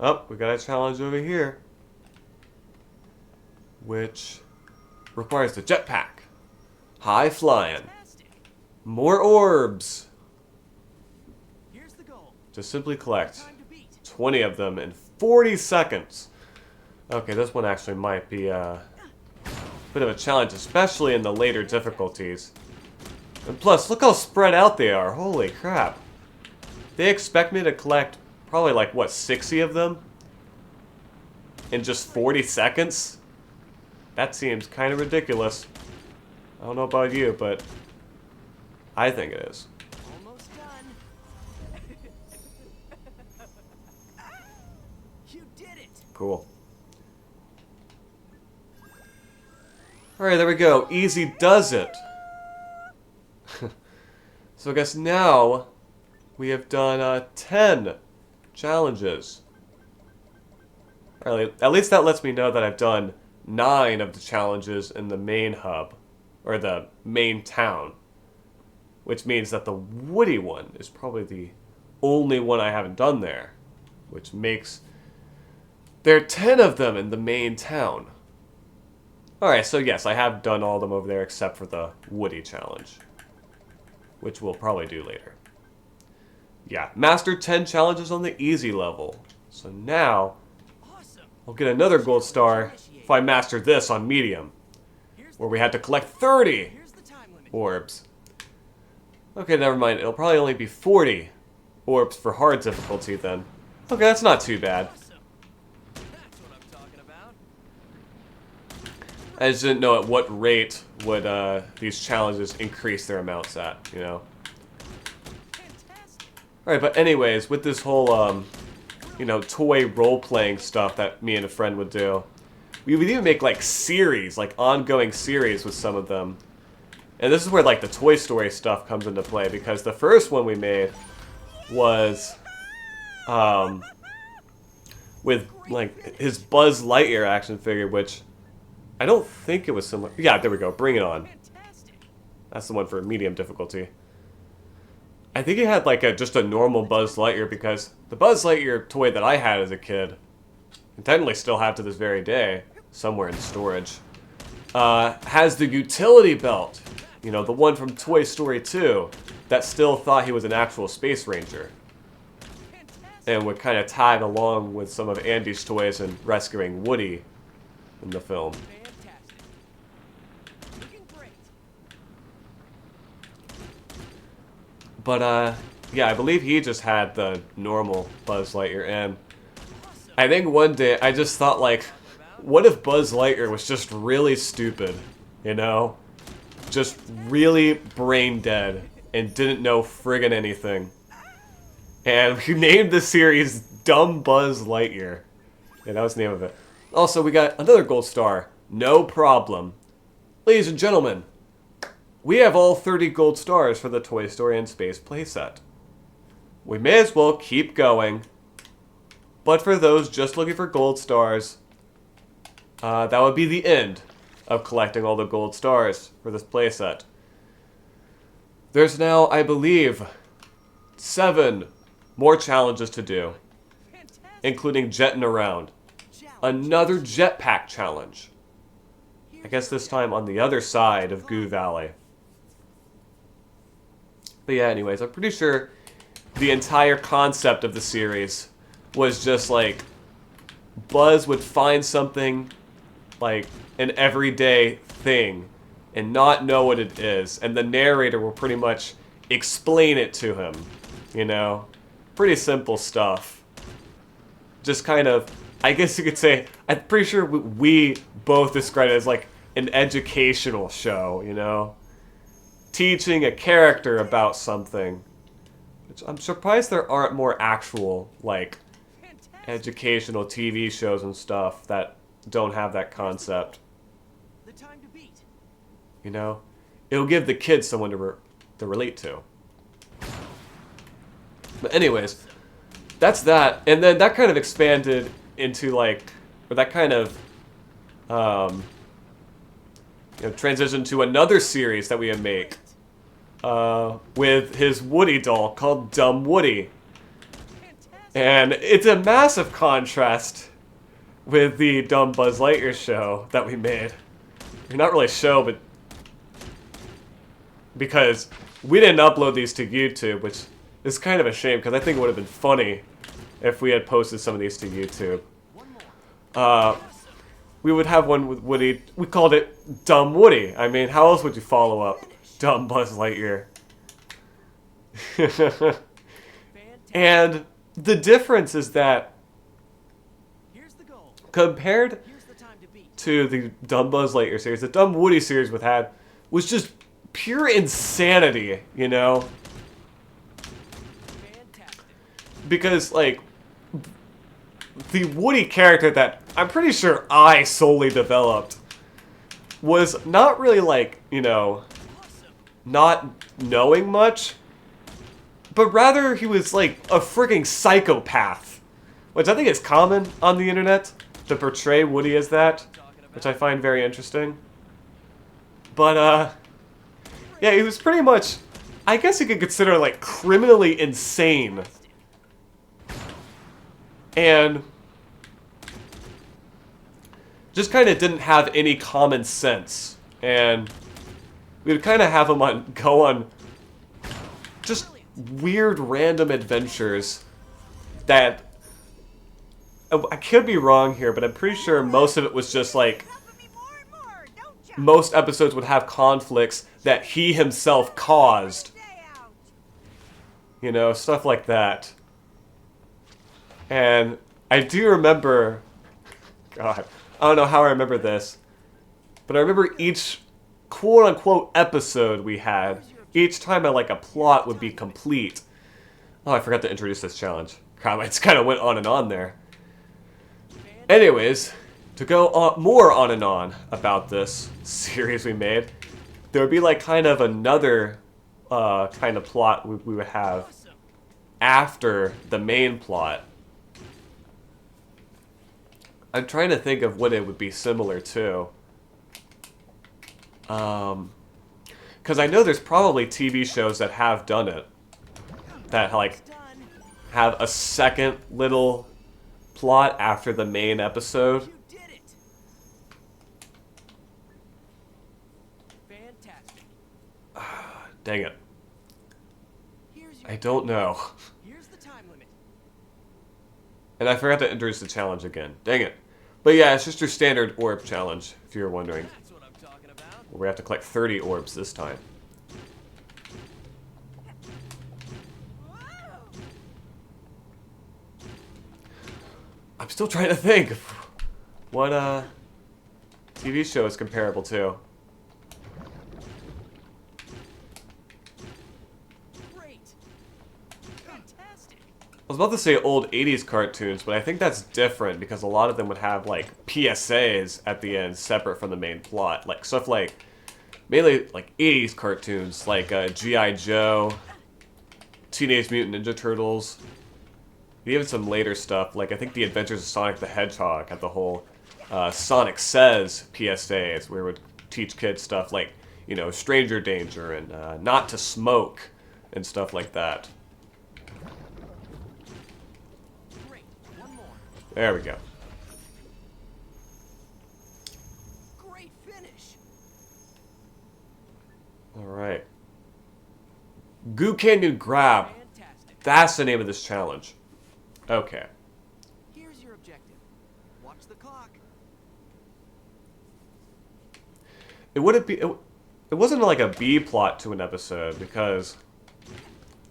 Oh, we got a challenge over here. Which requires the jetpack. High flying. More orbs. Here's the goal. Just simply collect Time to beat. 20 of them in 40 seconds. Okay, this one actually might be a bit of a challenge, especially in the later difficulties. And plus, look how spread out they are. Holy crap. They expect me to collect probably like, what, 60 of them? In just 40 seconds? That seems kind of ridiculous. I don't know about you, but I think it is. Almost done. You did it. Cool. Alright, there we go. Easy does it. So I guess now we have done 10 challenges. Alright, at least that lets me know that I've done 9 of the challenges in the main hub, or the main town. Which means that the Woody one is probably the only one I haven't done there. Which makes there are 10 of them in the main town. Alright, so yes, I have done all of them over there except for the Woody challenge. Which we'll probably do later. Yeah, mastered 10 challenges on the easy level. So now, Awesome. I'll get another gold star if I master this on medium. Where we had to collect 30 Here's the time limit. orbs. Okay, never mind. It'll probably only be 40 orbs for hard difficulty then. Okay, that's not too bad. Awesome. That's what I'm talking about. I just didn't know at what rate would these challenges increase their amounts at, you know? Fantastic. Alright, but anyways, with this whole, you know, toy role-playing stuff that me and a friend would do, we would even make, like, series, like, ongoing series with some of them. And this is where, like, the Toy Story stuff comes into play, because the first one we made was, with, like, his Buzz Lightyear action figure, which I don't think it was similar. Yeah, there we go. Bring it on. Fantastic. That's the one for medium difficulty. I think it had, like, just a normal Buzz Lightyear, because the Buzz Lightyear toy that I had as a kid, and technically still have to this very day, somewhere in storage, has the utility belt. You know, the one from Toy Story 2 that still thought he was an actual Space Ranger. And would kind of tag along with some of Andy's toys in rescuing Woody in the film. Fantastic. Looking great. But, yeah, I believe he just had the normal Buzz Lightyear, and I think one day I just thought, like, what if Buzz Lightyear was just really stupid, you know? Just really brain dead and didn't know friggin' anything. And we named the series Dumb Buzz Lightyear. Yeah, that was the name of it. Also, we got another gold star. No problem. Ladies and gentlemen, we have all 30 gold stars for the Toy Story in Space playset. We may as well keep going. But for those just looking for gold stars, that would be the end of collecting all the gold stars for this playset. There's now, I believe, 7 more challenges to do, Fantastic. including jetting around. Another jetpack challenge. I guess this time on the other side of Goo Valley. But yeah, anyways, I'm pretty sure the entire concept of the series was just like Buzz would find something, like an everyday thing, and not know what it is, and the narrator will pretty much explain it to him, you know? Pretty simple stuff. Just kind of, I guess you could say, I'm pretty sure we both describe it as like an educational show, you know? Teaching a character about something. Which I'm surprised there aren't more actual, like, educational TV shows and stuff that don't have that concept. The time to beat. You know? It'll give the kids someone to relate to. But anyways, that's that. And then that kind of expanded into, like, or that kind of, you know, transitioned to another series that we would make. With his Woody doll called Dumb Woody. And it's a massive contrast with the dumb Buzz Lightyear show that we made. Not really a show, but because we didn't upload these to YouTube, which is kind of a shame, because I think it would have been funny if we had posted some of these to YouTube. We would have one with Woody. We called it Dumb Woody. I mean, how else would you follow up Dumb Buzz Lightyear? And the difference is that compared to the Dumb Buzz Lightyear series, the Dumb Woody series was just pure insanity, you know? Because, like, the Woody character that I'm pretty sure I solely developed was not really, like, you know, not knowing much, but rather he was like a freaking psychopath, which I think is common on the internet to portray Woody as that, which I find very interesting. But yeah, he was pretty much, I guess you could consider, like, criminally insane. And just kind of didn't have any common sense. And we would kind of have him go on just weird random adventures that, I could be wrong here, but I'm pretty sure most of it was just like, most episodes would have conflicts that he himself caused. You know, stuff like that. And I do remember, God, I don't know how I remember this, but I remember each quote-unquote episode we had, each time a plot would be complete. Oh, I forgot to introduce this challenge. God, I just kind of went on and on there. Anyways, to go on, more on and on about this series we made, there would be like kind of another kind of plot we would have after the main plot. I'm trying to think of what it would be similar to. Because I know there's probably TV shows that have done it. That, like, have a second little plot after the main episode. Dang it. I don't know. And I forgot to introduce the challenge again. Dang it. But yeah, it's just your standard orb challenge, if you're wondering. We have to collect 30 orbs this time. I'm still trying to think of what TV show is comparable to. I was about to say old 80s cartoons, but I think that's different because a lot of them would have, like, PSAs at the end separate from the main plot. Like, stuff like, mainly, like, 80s cartoons, like G.I. Joe, Teenage Mutant Ninja Turtles, even some later stuff, like, I think The Adventures of Sonic the Hedgehog had the whole Sonic Says PSAs, where it would teach kids stuff like, you know, stranger danger and not to smoke and stuff like that. There we go. Great finish. All right. Goo Canyon Grab. Fantastic. That's the name of this challenge. Okay. Here's your objective. Watch the clock. It wouldn't be. It wasn't like a B plot to an episode because,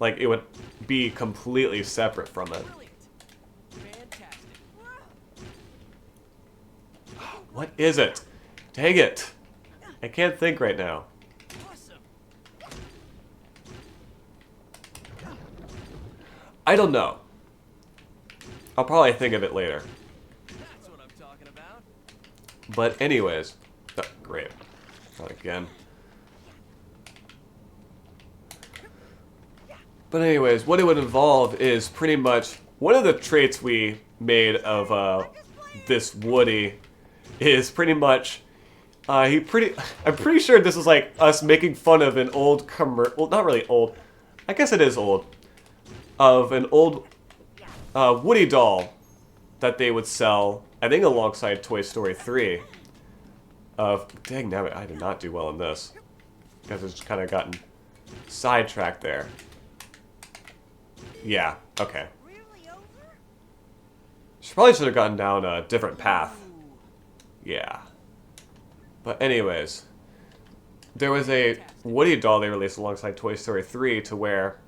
like, it would be completely separate from it. Brilliant. Fantastic. What is it? Dang it. I can't think right now. Awesome. I don't know. I'll probably think of it later. That's what I'm talking about. But anyways. Oh, great. Not again. But anyways, what it would involve is pretty much one of the traits we made of this Woody is pretty much I'm pretty sure this is like us making fun of an old well, not really old. I guess it is old. Of an old Woody doll that they would sell, I think alongside Toy Story 3. Dang nabbit, I did not do well in this. You guys have just kind of gotten sidetracked there. Yeah, okay. Probably should have gotten down a different path. Yeah. But anyways, there was a Woody doll they released alongside Toy Story 3 to where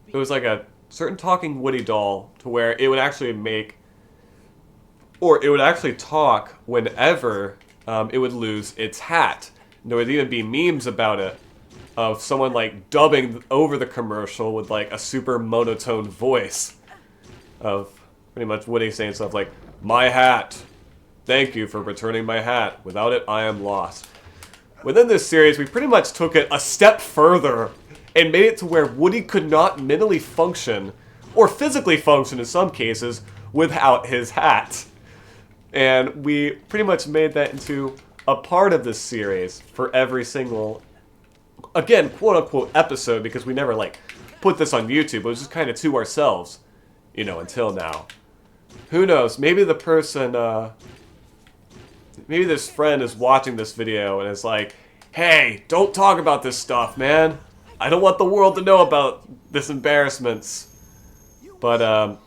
it was like a certain talking Woody doll to where it would actually make, or it would actually talk whenever it would lose its hat. And there would even be memes about it of someone like dubbing over the commercial with like a super monotone voice of pretty much Woody saying stuff like, "My hat. Thank you for returning my hat. Without it, I am lost." Within this series, we pretty much took it a step further and made it to where Woody could not mentally function, or physically function in some cases, without his hat. And we pretty much made that into a part of this series for every single, again, quote-unquote episode, because we never, like, put this on YouTube. It was just kind of to ourselves, you know, until now. Who knows? Maybe the person, maybe this friend is watching this video and is like, "Hey, don't talk about this stuff, man. I don't want the world to know about this embarrassments." But,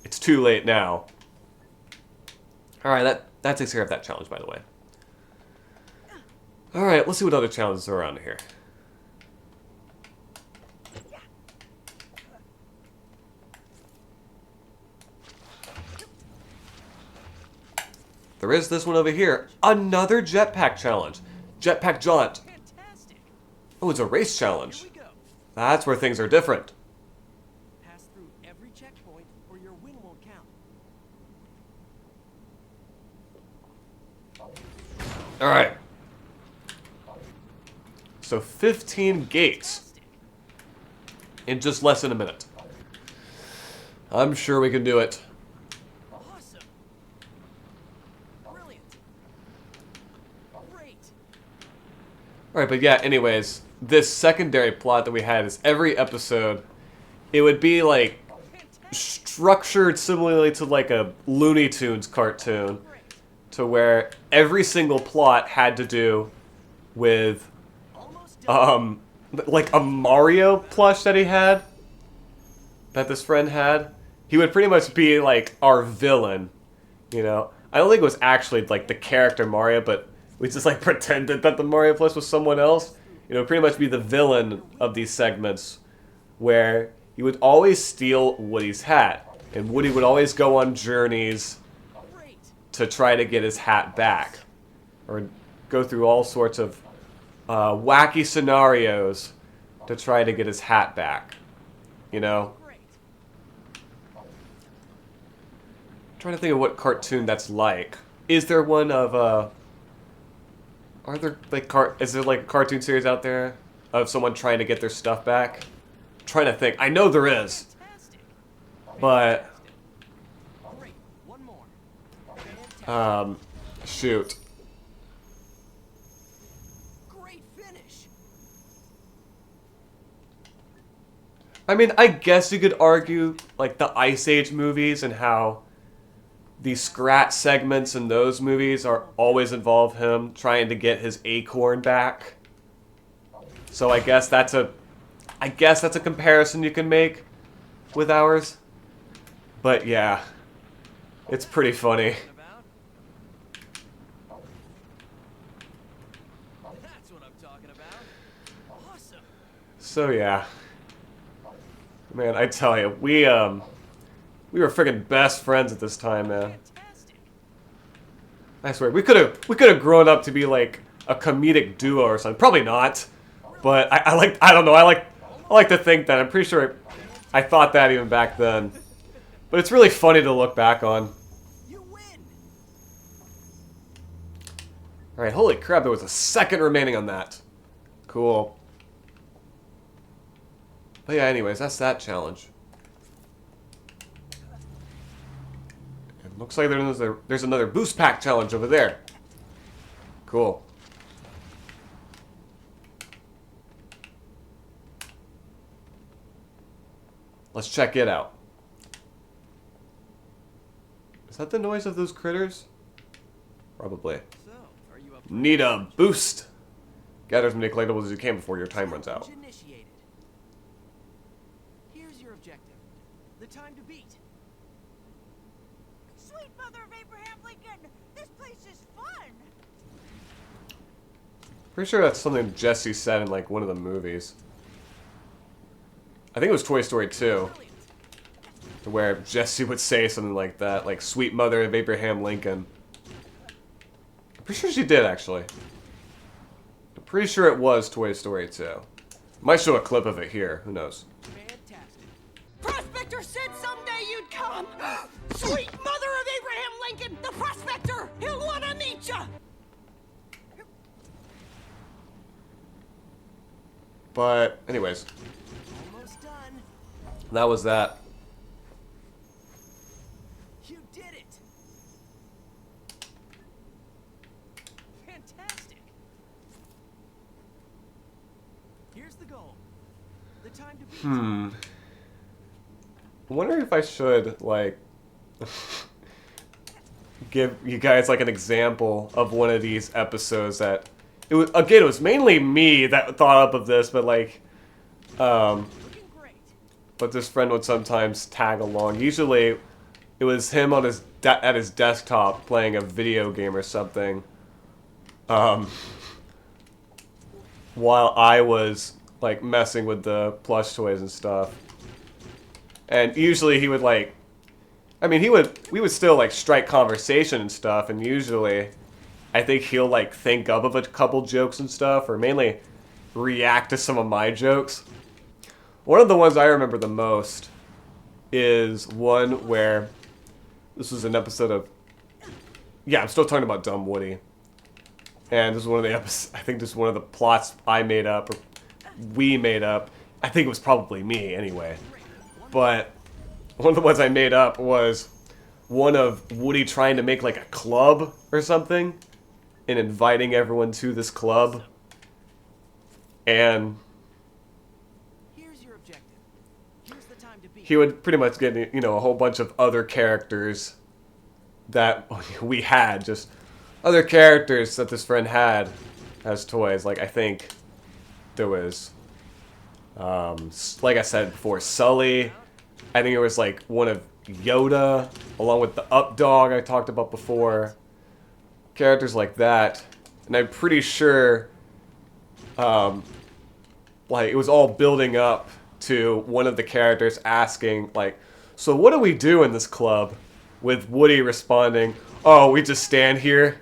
it's too late now. Alright, that takes care of that challenge, by the way. Alright, let's see what other challenges are around here. There is this one over here. Another jetpack challenge. Jetpack jaunt. Oh, it's a race challenge. That's where things are different. Pass through every checkpoint or your win won't count. Alright. So 15 gates in just less than a minute. I'm sure we can do it. Awesome. Brilliant. Great. Alright, but yeah, anyways, this secondary plot that we had is every episode, it would be like structured similarly to like a Looney Tunes cartoon, to where every single plot had to do with like a Mario plush that he had, that this friend had. He would pretty much be like our villain, you know. I don't think it was actually like the character Mario, but we just like pretended that the Mario plush was someone else. You know, pretty much be the villain of these segments, where he would always steal Woody's hat, and Woody would always go on journeys to try to get his hat back, or go through all sorts of wacky scenarios to try to get his hat back, you know? I'm trying to think of what cartoon that's like. Is there one of, are there, like, is there, like, a cartoon series out there of someone trying to get their stuff back? I'm trying to think. I know there is. But, shoot. I mean, I guess you could argue, like, the Ice Age movies and how the Scrat segments in those movies are always involve him trying to get his acorn back. So I guess that's a comparison you can make with ours. But yeah, it's pretty funny. That's what I'm talking about. Awesome. So yeah. Man, I tell you, we were freaking best friends at this time, man. I swear, we could have grown up to be like a comedic duo or something. Probably not, but I don't know. I like to think that. I'm pretty sure I thought that even back then. But it's really funny to look back on. You win. All right, holy crap! There was a second remaining on that. Cool. But yeah, anyways, that's that challenge. It looks like there's another boost pack challenge over there. Cool. Let's check it out. Is that the noise of those critters? Probably. So, are you up for Need a boost. Gather as many collectibles as you can before your time runs out. challenge initiated? Here's your objective. The time to beat. Sweet mother of Abraham Lincoln, this place is fun. Pretty sure that's something Jesse said in like one of the movies. I think it was Toy Story 2, Brilliant. where Jesse would say something like that, like "Sweet mother of Abraham Lincoln." I'm pretty sure she did, actually. I'm pretty sure it was Toy Story 2. Might show a clip of it here. Who knows? Fantastic. Prospector said someday you'd come. Sweet mother of Abraham Lincoln, the prospector, he'll want to meet ya. But, anyways, Almost done. that was that. You did it. Fantastic. Here's the goal. The time to beat. I wonder if I should, like, give you guys, like, an example of one of these episodes that... It was mainly me that thought up of this, but, like, Looking great. but this friend would sometimes tag along. Usually, it was him on his at his desktop playing a video game or something, while I was, like, messing with the plush toys and stuff. And usually he would, like, I mean, we would still, like, strike conversation and stuff, and usually I think he'll, like, think up of a couple jokes and stuff, or mainly react to some of my jokes. One of the ones I remember the most is one where this was an episode of... Yeah, I'm still talking about Dumb Woody. And this is one of the episodes, I think this is one of the plots I made up, or we made up. I think it was probably me, anyway. But one of the ones I made up was one of Woody trying to make, like, a club or something, and inviting everyone to this club. And Here's your objective. Here's the time to beat. he would pretty much get, you know, a whole bunch of other characters that we had, just other characters that this friend had as toys. Like, I think there was, like I said before, Sully. I think it was, like, one of Yoda, along with the Up Dog I talked about before. Characters like that. And I'm pretty sure, like, it was all building up to one of the characters asking, like, so what do we do in this club? With Woody responding, oh, we just stand here.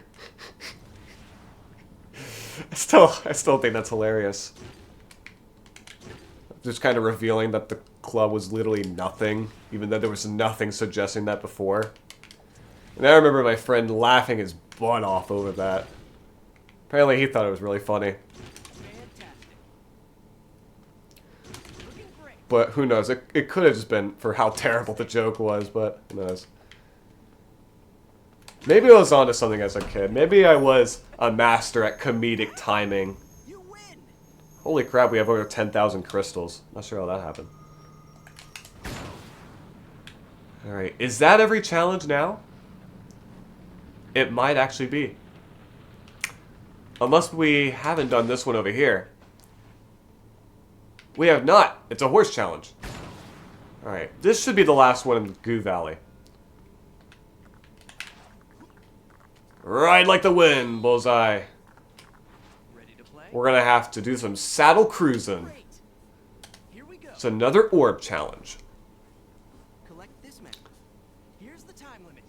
I still think that's hilarious. Just kind of revealing that the club was literally nothing, even though there was nothing suggesting that before. And I remember my friend laughing his butt off over that. Apparently he thought it was really funny. Fantastic. Looking great. But who knows? It could have just been for how terrible the joke was, but who knows? Maybe I was onto something as a kid. Maybe I was a master at comedic timing. You win. Holy crap, we have over 10,000 crystals. Not sure how that happened. Alright, is that every challenge now? It might actually be. Unless we haven't done this one over here. We have not. It's a horse challenge. Alright, this should be the last one in Goo Valley. Ride like the wind, Bullseye. Ready to play? We're gonna have to do some saddle cruising. Great. Here we go. It's another orb challenge. Collect this map. Here's the time limit.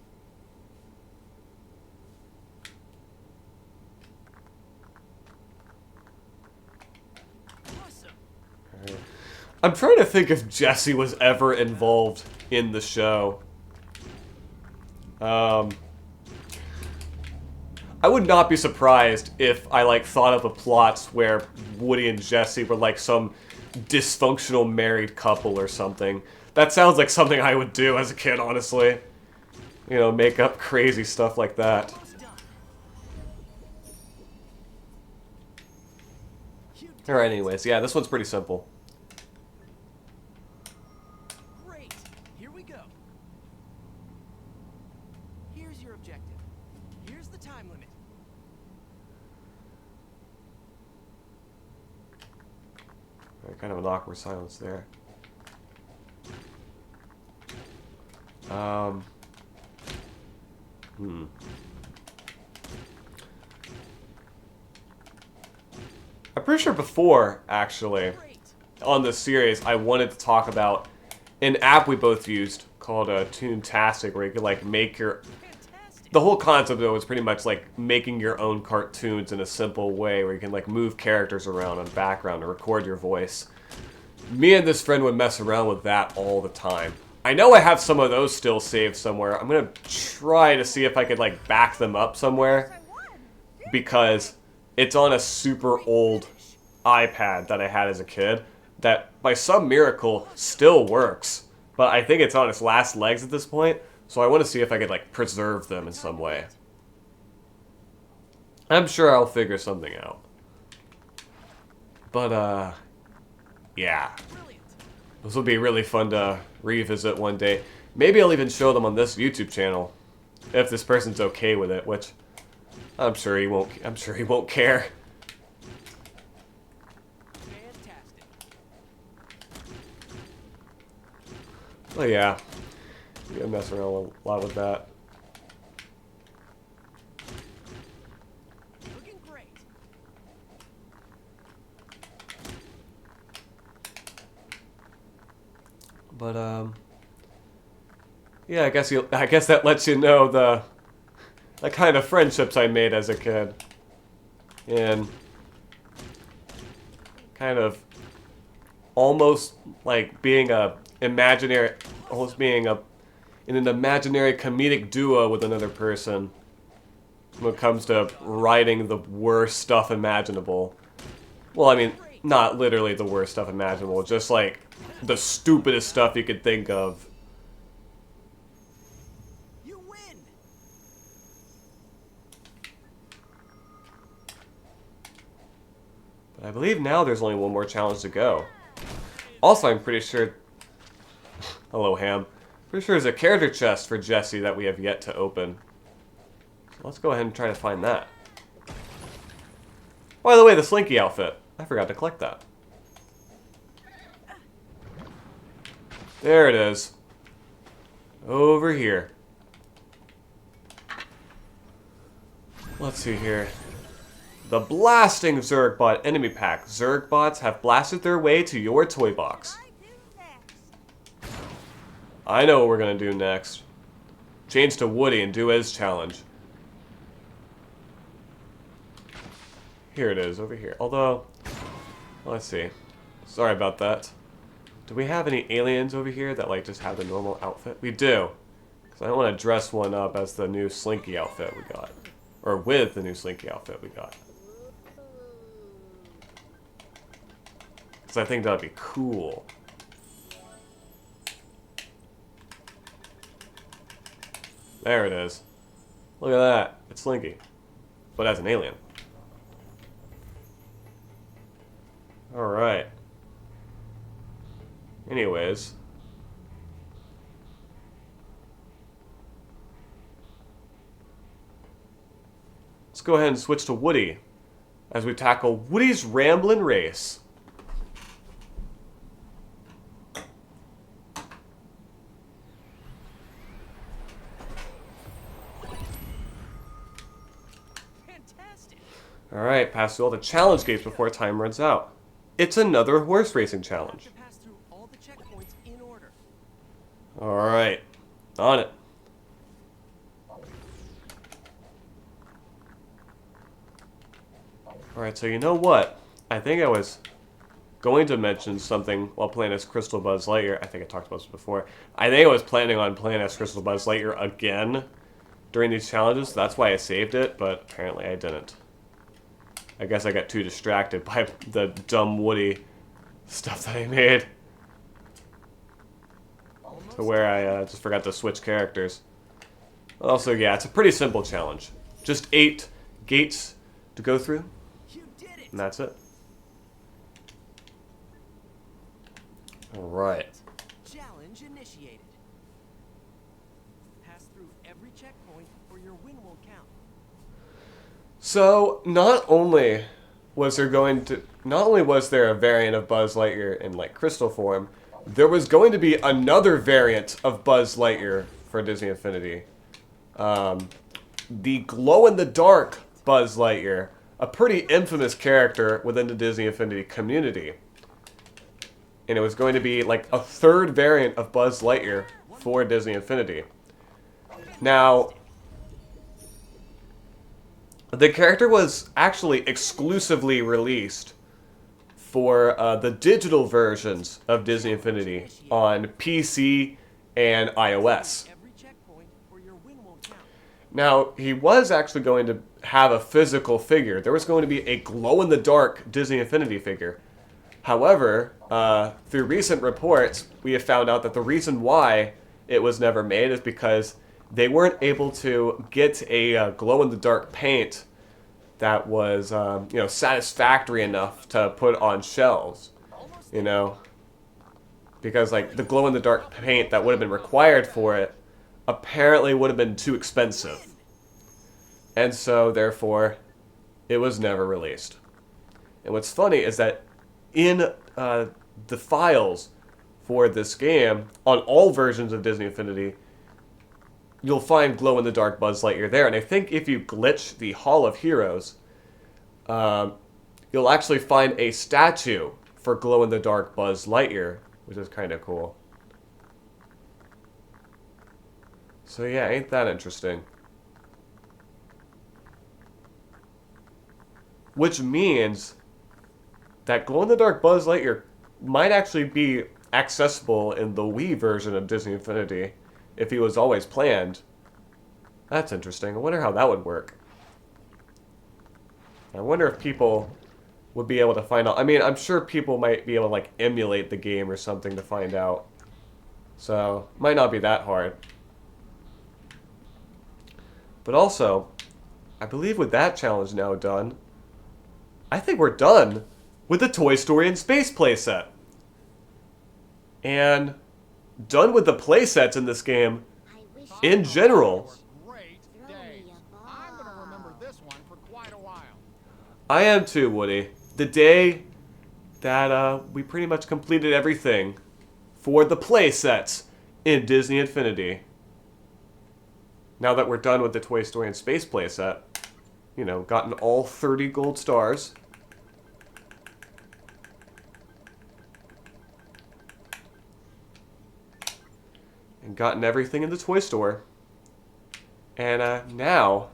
Awesome. I'm trying to think if Jesse was ever involved in the show. I would not be surprised if I, like, thought up a plot where Woody and Jesse were, like, some dysfunctional married couple or something. That sounds like something I would do as a kid, honestly. You know, make up crazy stuff like that. Almost done. You did Alright, anyways, yeah, this one's pretty simple. go. Here's your objective. Here's the time limit. Kind of an awkward silence there. I'm pretty sure before, actually, on this series, I wanted to talk about an app we both used called Toontastic, where you could like make your... The whole concept though was pretty much like making your own cartoons in a simple way, where you can like move characters around in the background and record your voice. Me and this friend would mess around with that all the time. I know I have some of those still saved somewhere. I'm gonna try to see if I could like back them up somewhere, because it's on a super old iPad that I had as a kid that by some miracle still works, but I think it's on its last legs at this point, so I want to see if I could like preserve them in some way. I'm sure I'll figure something out. But yeah. This will be really fun to revisit one day. Maybe I'll even show them on this YouTube channel, if this person's okay with it, which I'm sure he won't. I'm sure he won't care. Fantastic. Well, yeah, you gotta mess around a lot with that. Looking great. But yeah, I guess that lets you know the kind of friendships I made as a kid, and kind of almost like being in an imaginary comedic duo with another person when it comes to writing the worst stuff imaginable. Well, I mean, not literally the worst stuff imaginable, just like the stupidest stuff you could think of. You win. But I believe now there's only one more challenge to go. Also, I'm pretty sure... Hello, Ham. Pretty sure there's a character chest for Jesse that we have yet to open. So let's go ahead and try to find that. By the way, the Slinky outfit. I forgot to collect that. There it is. Over here. Let's see here. The Blasting Zergbot Enemy Pack. Zergbots have blasted their way to your toy box. I know what we're gonna do next. Change to Woody and do his challenge. Here it is, over here. Although, let's see. Sorry about that. Do we have any aliens over here that like just have the normal outfit? We do. Because I want to dress one up as the new Slinky outfit we got. Or with the new Slinky outfit we got. Because I think that'd be cool. There it is. Look at that. It's Slinky. But as an alien. Alright. Anyways. Let's go ahead and switch to Woody as we tackle Woody's Ramblin' Race. Fantastic. Alright, pass through all the challenge gates before time runs out. It's another horse racing challenge. To pass through all the checkpoints in order. Alright, on it. Alright, so you know what? I think I was going to mention something while playing as Crystal Buzz Lightyear. I think I talked about this before. I think I was planning on playing as Crystal Buzz Lightyear again during these challenges. That's why I saved it, but apparently I didn't. I guess I got too distracted by the dumb Woody stuff that I made. To where I just forgot to switch characters. Also, yeah, it's a pretty simple challenge. Just 8 gates to go through. You did it. And that's it. Alright. Challenge initiated. every checkpoint or your win won't count. So, not only was there a variant of Buzz Lightyear in like crystal form, there was going to be another variant of Buzz Lightyear for Disney Infinity. The glow-in-the-dark Buzz Lightyear, a pretty infamous character within the Disney Infinity community. And it was going to be like a third variant of Buzz Lightyear for Disney Infinity. Now, the character was actually exclusively released for the digital versions of Disney Infinity on PC and iOS. Every checkpoint or your win won't count. Now, he was actually going to have a physical figure. There was going to be a glow-in-the-dark Disney Infinity figure. However, through recent reports, we have found out that the reason why it was never made is because they weren't able to get a glow-in-the-dark paint that was, satisfactory enough to put on shelves, because like the glow-in-the-dark paint that would have been required for it apparently would have been too expensive, and so therefore it was never released. And what's funny is that in the files for this game on all versions of Disney Infinity, you'll find glow-in-the-dark Buzz Lightyear there. And I think if you glitch the Hall of Heroes, you'll actually find a statue for glow-in-the-dark Buzz Lightyear, which is kind of cool. So yeah, ain't that interesting? Which means that glow-in-the-dark Buzz Lightyear might actually be accessible in the Wii version of Disney Infinity if he was always planned. That's interesting. I wonder how that would work. I wonder if people would be able to find out. I mean, I'm sure people might be able to like emulate the game or something to find out. So, might not be that hard. But also, I believe with that challenge now done, I think we're done with the Toy Story in Space playset. And done with the playsets in this game in general. Great days. I'm going to remember this one for quite a while. I am too, Woody. The day that we pretty much completed everything for the playsets in Disney Infinity. Now that we're done with the Toy Story in Space playset, gotten all 30 gold stars. And gotten everything in the toy store. And now,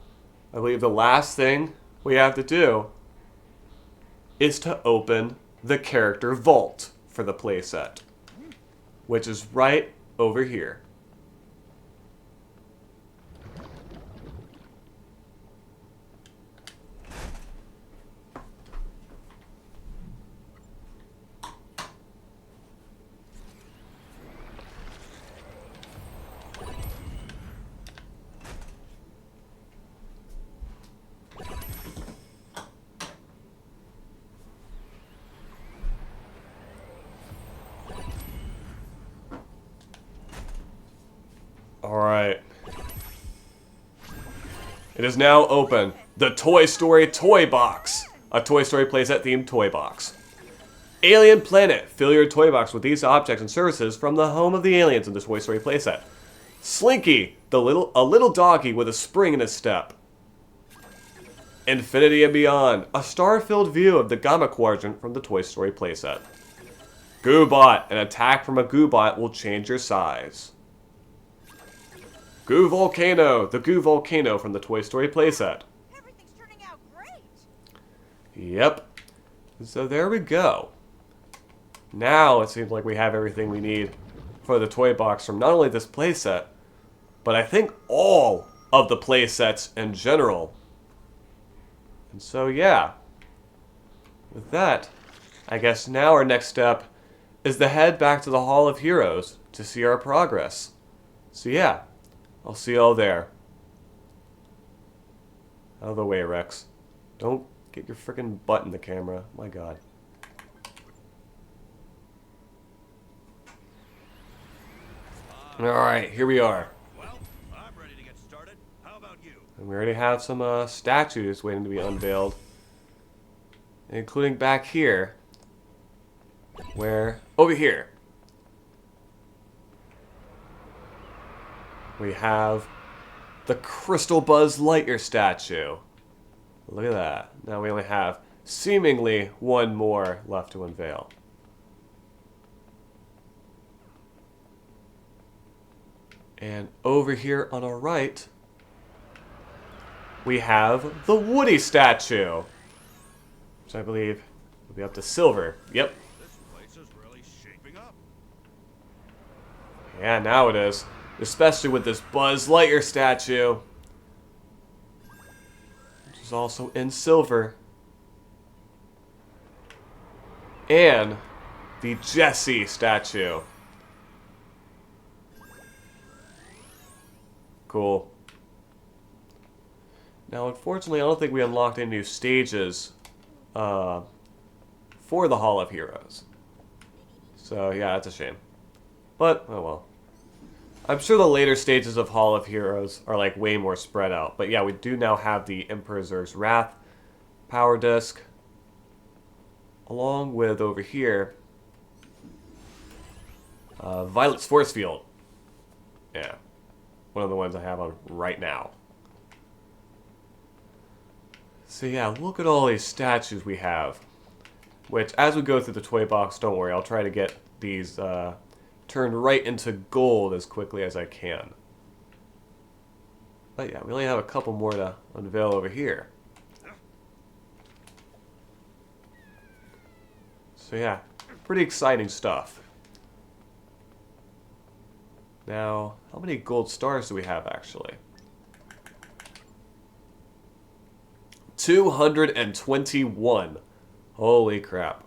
I believe the last thing we have to do is to open the character vault for the playset, which is right over here. Alright. It is now open. The Toy Story Toy Box. A Toy Story playset themed toy box. Alien Planet. Fill your toy box with these objects and services from the home of the aliens in the Toy Story playset. Slinky. A little doggy with a spring in his step. Infinity and Beyond. A star-filled view of the Gamma Quadrant from the Toy Story playset. Goobot. An attack from a Goobot will change your size. Goo Volcano, the Goo Volcano from the Toy Story playset. Everything's turning out great. Yep. So there we go. Now it seems like we have everything we need for the toy box from not only this playset, but I think all of the playsets in general. And so yeah. With that, I guess now our next step is to head back to the Hall of Heroes to see our progress. So yeah. I'll see y'all there. Out of the way, Rex. Don't get your frickin' butt in the camera. My god. Alright, here we are. Well, I'm ready to get started. And we already have some statues waiting to be unveiled. Including back here. Where, over here, we have the Crystal Buzz Lightyear statue. Look at that. Now we only have seemingly one more left to unveil. And over here on our right, we have the Woody statue, which I believe will be up to silver. Yep. This place is really shaping up. Yeah, now it is. Especially with this Buzz Lightyear statue, which is also in silver. And the Jessie statue. Cool. Now, unfortunately, I don't think we unlocked any new stages for the Hall of Heroes. So, yeah, that's a shame. But, oh well. I'm sure the later stages of Hall of Heroes are, like, way more spread out. But, yeah, we do now have the Emperor's Wrath power disc. Along with, over here, Violet's Force Field. Yeah. One of the ones I have on right now. So yeah, look at all these statues we have. Which, as we go through the toy box, don't worry, I'll try to get these turned right into gold as quickly as I can. But yeah, we only have a couple more to unveil over here. So yeah, pretty exciting stuff. Now, how many gold stars do we have, actually? 221. Holy crap.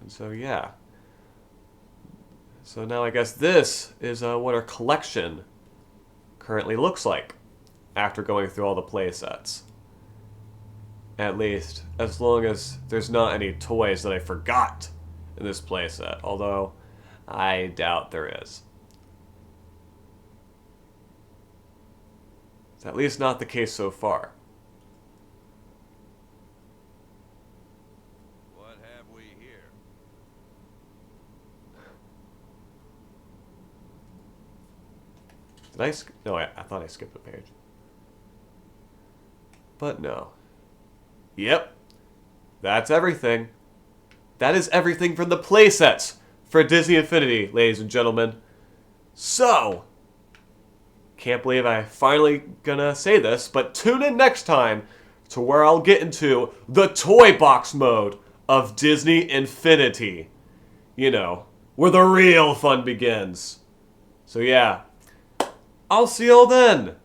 And so, yeah. So now I guess this is what our collection currently looks like after going through all the play sets. At least, as long as there's not any toys that I forgot in this playset, although I doubt there is. It's at least not the case so far. What have we here? Did I no, I thought I skipped a page. But no. Yep. That's everything. That is everything from the playsets for Disney Infinity, ladies and gentlemen. So, can't believe I finally gonna say this, but tune in next time to where I'll get into the toy box mode of Disney Infinity. You know, where the real fun begins. So yeah, I'll see y'all then.